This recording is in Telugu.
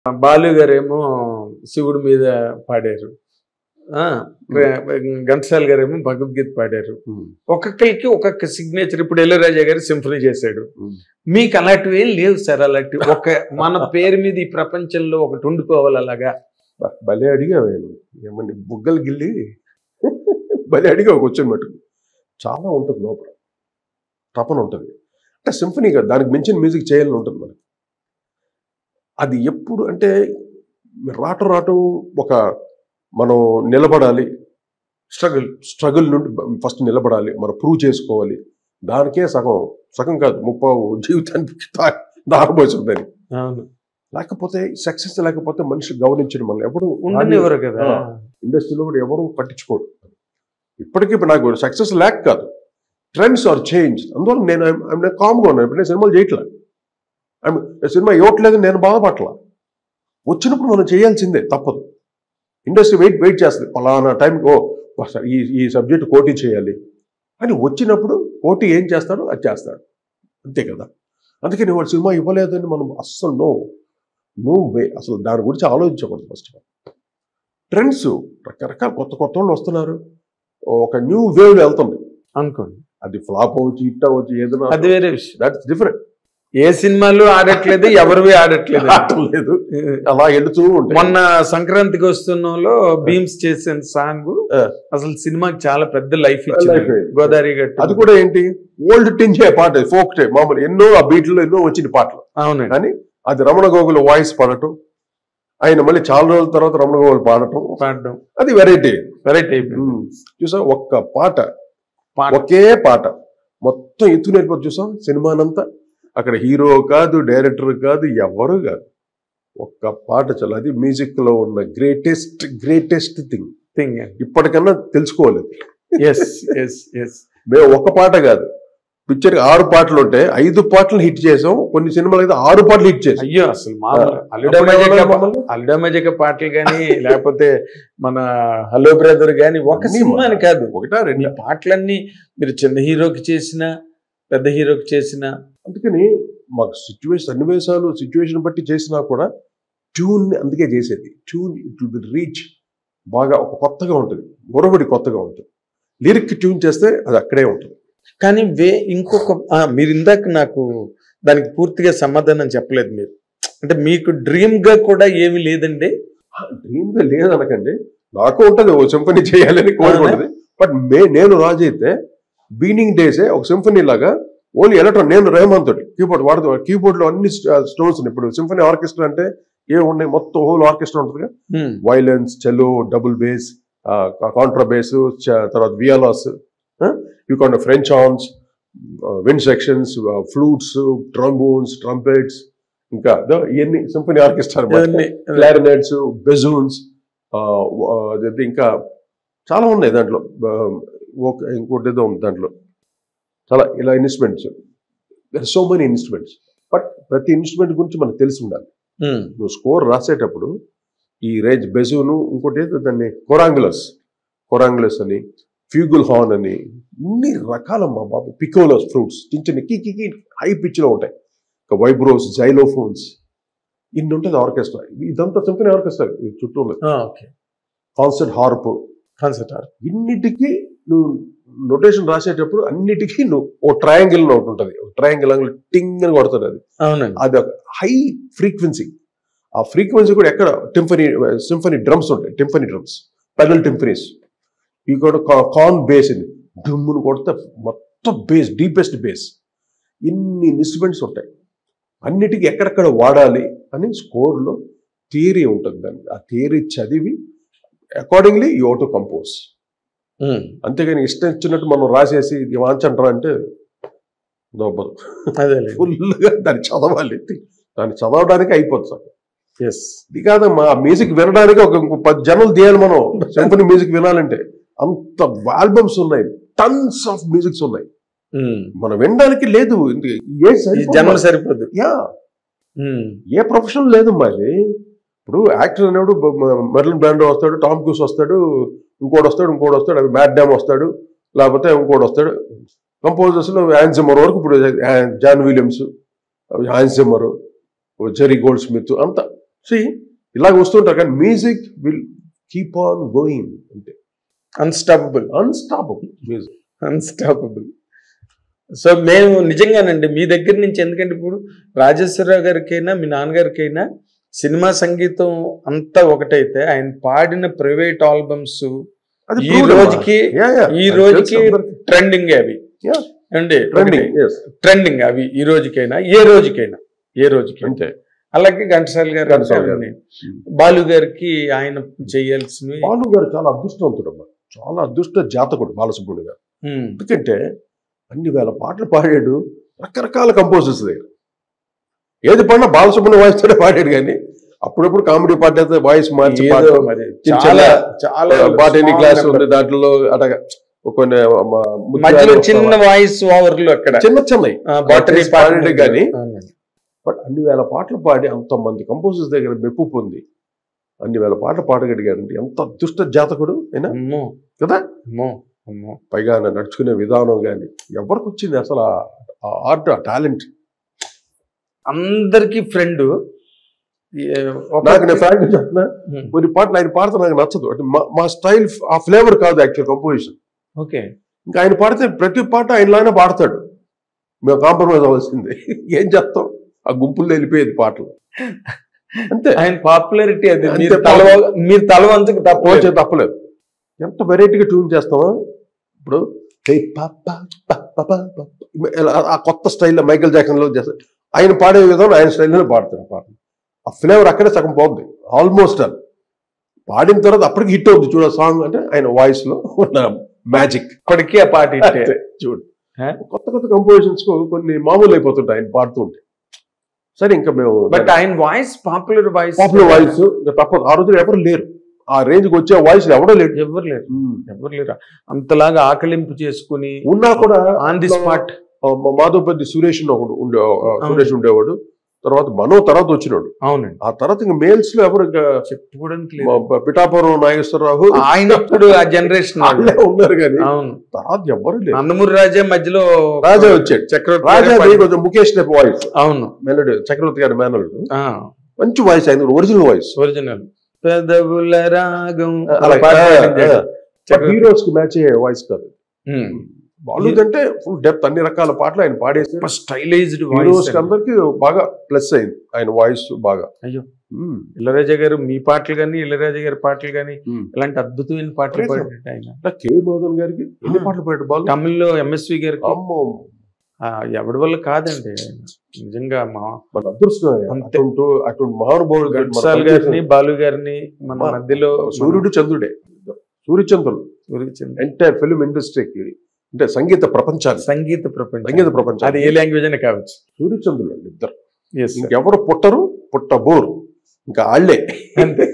బాలు గారేమో శివుడి మీద పాడారు, ఘంటసాల గారేమో భగవద్గీత పాడారు. ఒక్కొక్కరికి ఒక్కొక్క సిగ్నేచర్. ఇప్పుడు ఇళయరాజా గారు సింఫనీ చేశాడు. మీకు అలాంటివి ఏం లేవు సార్? అలాంటివి ఒక మన పేరు మీద ఈ ప్రపంచంలో ఒకటి ఉండిపోవాలి అలాగా. భలే అడిగా ఏమండి బుగ్గలు గిల్లి భలే అడిగా కూర్చొని మటుకు చాలా ఉంటుంది లోపల, తపన ఉంటుంది. అంటే సింఫనీగా దానికి మించిన మ్యూజిక్ చేయాలని ఉంటుంది మనకి. అది ఎప్పుడు అంటే రాటు ఒక మనం నిలబడాలి, స్ట్రగుల్ నుండి ఫస్ట్ నిలబడాలి, మనం ప్రూవ్ చేసుకోవాలి. దానికే సగం కాదు 30 జీవితానికి దారిపోతుందని. లేకపోతే సక్సెస్ లేకపోతే మనిషి గమనించడం వల్ల ఎవరు ఉండనివ్వరు కదా. ఇండస్ట్రీలో కూడా ఎవరు పట్టించుకోడు. ఇప్పటికీ నాకు సక్సెస్ లేక కాదు, ట్రెండ్స్ ఆర్ చేంజ్. అందువల్ల నేను కామ్గా ఉన్నాను. ఇప్పుడు నేను సినిమాలు చేయట్లే, సినిమా ఇవ్వట్లేదు, నేను బాధపట్ల. వచ్చినప్పుడు మనం చేయాల్సిందే, తప్పదు. ఇండస్ట్రీ వెయిట్ చేస్తుంది, ఫలానా టైంకి ఈ సబ్జెక్ట్ పోటీ చేయాలి అని. వచ్చినప్పుడు పోటీ ఏం చేస్తాడో అది చేస్తాడు, అంతే కదా. అందుకని వాడు సినిమా ఇవ్వలేదని మనం అస్సలు నో వే, అసలు దాని గురించి ఆలోచించకూడదు. ఫస్ట్ ఆఫ్ ఆల్ ట్రెండ్స్ రకరకాల కొత్త వాళ్ళు వస్తున్నారు, ఒక న్యూ వేవ్ వెళ్తుంది అనుకోండి. అది ఫ్లాప్ అవ్వచ్చు, హిట్ అవ్వచ్చు, ఏదైనా, అది వేరే విషయం. That's different. ఏ సినిమాలు ఆడట్లేదు, ఎవరివి ఆడట్లేదు, అలా వెళుతూ ఉంటాయి. మొన్న సంక్రాంతికి వస్తున్నలో భీమ్స్ చేసిన సాంగ్ అసలు సినిమాకి చాలా పెద్ద లైఫ్ ఇచ్చింది. గోదావరి గట్టు, అది కూడా ఏంటి ఓల్డ్ టించే పాట, ఫోక్ టైప్ మామూలు ఎన్నో ఆ బీట్లో ఎన్నో వచ్చిన పాటలు. అవును, కానీ అది రమణ గోగుల వాయిస్ పాడటం, ఆయన మళ్ళీ చాలా రోజుల తర్వాత రమణ గోగులు పాడటం, అది వెరైటీ అయిపోయింది. చూసా ఒక్క పాట, ఒకే పాట మొత్తం ఎత్తు నేర్పదు. చూసాం సినిమానంతా. అక్కడ హీరో కాదు, డైరెక్టర్ కాదు, ఎవరు కాదు, ఒక్క పాట చాలు. అది మ్యూజిక్ లో ఉన్న గ్రేటెస్ట్ థింగ్ ఇప్పటికన్నా తెలుసుకోలేదు. మేము ఒక్క పాట కాదు, పిక్చర్ 6 పాటలు ఉంటే 5 పాటలు హిట్ చేసాం. కొన్ని సినిమాలు అయితే 6 పాటలు హిట్ చేసాం. అయ్యో అసలు అల్లుడా మజక పాటలు కానీ లేకపోతే మన హలో బ్రదర్ కానీ ఒక సినిమాని కాదు, 1-2 పాటలన్నీ మీరు చిన్న హీరోకి చేసిన, పెద్ద హీరోకి చేసిన. అందుకని మాకు సన్నివేశాలు సిచ్యువేషన్ బట్టి చేసినా కూడా ట్యూన్ అందుకే చేసేది. ట్యూన్ ఇట్ విల్ రీచ్ బాగా ఒక కొత్తగా ఉంటుంది, ఒరబడి కొత్తగా ఉంటుంది. లిరిక్ ట్యూన్ చేస్తే అది అక్కడే ఉంటుంది. కానీ ఇంకొక మీరు ఇందాక నాకు దానికి పూర్తిగా సమాధానం చెప్పలేదు. మీరు అంటే మీకు డ్రీమ్ గా కూడా ఏమి లేదండి? డ్రీమ్ గా లేదనకండి, నాకు ఉంటుంది ఓ సింఫనీ చేయాలని కోరుకుంటుంది. బట్ నేను రాజు అయితే బిగినింగ్ డేసే ఒక సింఫనీ లాగా ఓన్లీ ఎలక్ట్రాన్, నేను రెహమాన్ తోటి కీబోర్డ్ వాడుతూ, కీబోర్డ్ లో అన్ని స్టోన్స్. ఇప్పుడు సింఫనీ ఆర్కెస్ట్రా అంటే ఏమున్నాయి, మొత్తం హోల్ ఆర్కెస్ట్రా ఉంటుంది. వైలెన్స్, చెలో, డబుల్ బేస్, కాంట్రా బేస్, తర్వాత వియాలాస్, you French horns, wind sections, flutes, trombones, trumpets, ఇంకా ఇవన్నీ సింఫనీ ఆర్కెస్ట్రా, క్లారినెట్స్, బెజూన్స్, ఇంకా చాలా ఉన్నాయి దాంట్లో. ఇంకోటి ఏదో ఉంది దాంట్లో, చాలా ఇలా instruments, so many instruments. But ప్రతి ఇన్స్ట్రుమెంట్ గురించి మనకు తెలిసి ఉండాలి. నువ్వు స్కోర్ రాసేటప్పుడు ఈ రేంజ్ బెజూను, ఇంకోటి ఏదో దాన్ని కొరాంగులస్ అని, ఫ్యూగుల్ హార్న్ అని, ఇన్ని రకాల మా బాబు, పికోలోస్ ఫ్రూట్స్, చిన్న కి హై పిచ్లో ఉంటాయి, వైబ్రోస్, జైలోఫోన్స్, ఇన్ని ఉంటుంది ఆర్కెస్ట్రా. ఇదంతా సింఫనీ ఆర్కెస్ట్రా చుట్టూ ఉన్నది. కాన్సర్ట్ హార్ప్, ఇన్నిటికీ నువ్వు నోటేషన్ రాసేటప్పుడు అన్నిటికీ నువ్వు ఓ ట్రయాంగిల్ ఒకటి ఉంటుంది, ట్రయాంగిల్ టింగ్ అని కొడుతుంది. అది ఒక హై ఫ్రీక్వెన్సీ. ఆ ఫ్రీక్వెన్సీ కూడా ఎక్కడ సింఫనీ డ్రమ్స్ ఉంటాయి, టింఫనీ డ్రమ్స్, పెడల్ టింఫనీస్. ఈ కూడా కార్న్ బేస్ ఇది డుమ్మును కొడితే మొత్తం బేస్, డీపెస్ట్ బేస్. ఇన్ని ఇన్స్ట్రుమెంట్స్ ఉంటాయి, అన్నిటికీ ఎక్కడెక్కడ వాడాలి అని స్కోర్లో థియరీ ఉంటుంది. దాన్ని ఆ థియరీ చదివి accordingly you have to compose. అంతేగాని ఇష్టం ఇచ్చినట్టు మనం రాసేసి ఇది వాంచంటారా అంటే దొబ్బదు. ఫుల్గా దాన్ని చదవాలి, దాన్ని చదవడానికి అయిపోతుంది సార్. ఇది కాదమ్మా, మ్యూజిక్ వినడానికి ఒక 10 జనాలు తీయాలి మనం. సింఫనీ మ్యూజిక్ వినాలంటే అంత ఆల్బమ్స్ ఉన్నాయి, టన్స్ ఆఫ్ మ్యూజిక్స్ ఉన్నాయి. మనం వినడానికి లేదు, సరిపోదు. ఏ ప్రొఫెషన్ లేదు మరి. ఇప్పుడు యాక్టర్ అనేవాడు మెర్లిన్ బ్రాండో వస్తాడు, టామ్ క్రూజ్ వస్తాడు, ఇంకోటి వస్తాడు, అది మ్యాట్ డామ్ వస్తాడు, లేకపోతే ఇంకోటి వస్తాడు. కంపోజర్స్ లో హ్యాన్స్ జిమ్మర్ వరకు, ఇప్పుడు John Williams, Hans Zimmer, Jerry Goldsmith, అంతా. సో ఇలాగ వస్తుంటారు కానీ music will keep on going అంటే అన్స్టాపబుల్ మ్యూజిక్ అన్స్టాపబుల్. సో మేము నిజంగానండి మీ దగ్గర నుంచి, ఎందుకంటే ఇప్పుడు రాజేశ్వరరావు గారికైనా మీ నాన్నగారికైనా సినిమా సంగీతం అంతా ఒకటైతే ఆయన పాడిన ప్రైవేట్ ఆల్బమ్స్ ఈ రోజుకి ట్రెండింగ్ అవి అండి, ట్రెండింగ్ అవి ఈ రోజుకైనా ఏ రోజుకి అంతే. అలాగే ఘంటసాల గారు, బాలు గారికి ఆయన చేయాల్సినవి. బాలు గారు చాలా అదృష్టవంతుడమ్మా, చాలా అదృష్ట జాతకుడు బాలసుబ్రహ్మణ్యం గారు. ఎందుకంటే అన్ని వేల పాటలు పాడాడు, రకరకాల కంపోజర్స్ దగ్గర. ఏది పాడినా బాలసుబ్రహ్మణ్యం వాయిస్ తోనే పాడాడు, కానీ అప్పుడప్పుడు కామెడీ పాట అయితే వాయిస్ మార్చి క్లాస్ ఉంది దాంట్లో అటగా కొన్ని చిన్న వాయిస్ ఓవర్లు అక్కడ చిన్నవి కానీ. బట్ అన్ని వేల పాటలు పాడి అంతమంది కంపోజర్స్ దగ్గర మెప్పు పొంది అన్ని వేల పాటలు పాడగలిగారంటే ఎంత అదృష్ట జాతకుడు అయినా కదా. పైగా నడుచుకునే విధానం కానీ ఎవరికి వచ్చింది అసలు ఆ ఆర్ట్, ఆ టాలెంట్? అందరికి ఫ్రెండ్. నాకు నేను ఫ్రాంక్ చెప్తున్నా, కొన్ని పాటలు ఆయన పాడితే నాకు నచ్చదు. అంటే మా స్టైల్ ఆ ఫ్లేవర్ కాదు యాక్చువల్ కంపోజిషన్. ఓకే, ఇంకా ఆయన పాడితే ప్రతి పాట ఆయనలానే పాడతాడు, మేము కాంప్రమైజ్ అవ్వాల్సిందే. ఏం చేస్తాం, ఆ గుంపుల్లో వెళ్ళిపోయేది పాటలు అంతే. ఆయన పాపులారిటీ అది, మీరు తల వంచకు తప్పలేదు. ఎంత వెరైటీగా ట్యూన్ చేస్తామో ఇప్పుడు. ఆ కొత్త స్టైల్లో మైకేల్ జాక్సన్లో చేస్తా, ఆయన పాడే విధానం ఆయన స్టైల్లోనే పాడతాడు పాటలు. ఆ ఫ్లేవర్ అక్కడే సగం పోతుంది ఆల్మోస్ట్. అది పాడిన తర్వాత అప్పటికి హిట్ అవుతుంది చూడ సాంగ్, అంటే ఆయన వాయిస్ లో ఉన్న మ్యాజిక్ ఇప్పటికీ ఆ పాట చూడు. కొత్త కొత్త కంపోజిషన్స్ కొన్ని మామూలు అయిపోతుంటాయి ఆయన పాడుతుంటే. సరే ఇంకా మేము బట్ ఆయన వాయిస్ పాపులర్ వాయిస్ తప్పదు. ఆ రోజులు ఎవరు లేరు ఆ రేంజ్కి వచ్చే వాయిస్ ఎవరో లేరు, ఎవరు లేరు అంతలాగా ఆకలింపు చేసుకుని ఉన్నా కూడా on the spot. Madhavapalli Suresh ఉండేవాడు, తర్వాత మనో తర్వాత వచ్చినాడు. అవునండి. ఆ తర్వాత ఇంకా మేల్స్ లో ఎవరు చెప్పుకోవడానికి పిఠాపురం నాగేశ్వరరావు ఆయన అప్పుడు ఆ జనరేషన్ ఉన్నారు కానీ తర్వాత ఎవరు లేరు. నందమూరి రాజా మధ్యలో రాజా వచ్చాడు, చక్రవర్తి రాజా కొంచెం ముఖేష్ టైప్ వాయిస్. అవును, మెలడీ చక్రవర్తి గారి మేనల్లుడు, మంచి వాయిస్, ఆయన ఒరిజినల్ వాయిస్. ఒరిజినల్ పెదవుల రాగం హీరోస్ కి మ్యాచ్ అయ్యే వాయిస్ కాదు. బాలు అంటే ఫుల్ డెప్త్, అన్ని రకాల పాటలు ఆయన పాడేసి స్టైలైజ్డ్ హీరోస్ అందరికి బాగా ప్లస్ అయింది ఆయన వాయిస్ బాగా. అయ్యో, ఇళయరాజా గారు మీ పాటలు కానీ ఇళయరాజా గారి పాటలు కానీ ఇలాంటి అద్భుతమైన పాటలు పాడాడు ఆయన. కే మోదన్ గారికి ఎన్ని పాటలు పాడాడు బాలు. తమిళ్లో ఎంఎస్వి గారికి ఎవడి వల్ల కాదండి, నిజంగా మన అదృష్టం. అటువంటి మహానుభావుడు ఘంటసాల గారిని బాలు గారిని మన మధ్యలో. సూర్యుడు చంద్రుడే, సూర్యచంద్రుడు ఎంటైర్ ఫిల్మ్ ఇండస్ట్రీకి, అంటే సంగీత ప్రపంచం అది ఏ లాంగ్వేజ్ అయినా కావచ్చు. సూర్యచంద్రుడు ఇద్దరు, ఇంకెవరు పుట్టరు, పుట్టబోరు, ఇంకా వాళ్ళే అంతే.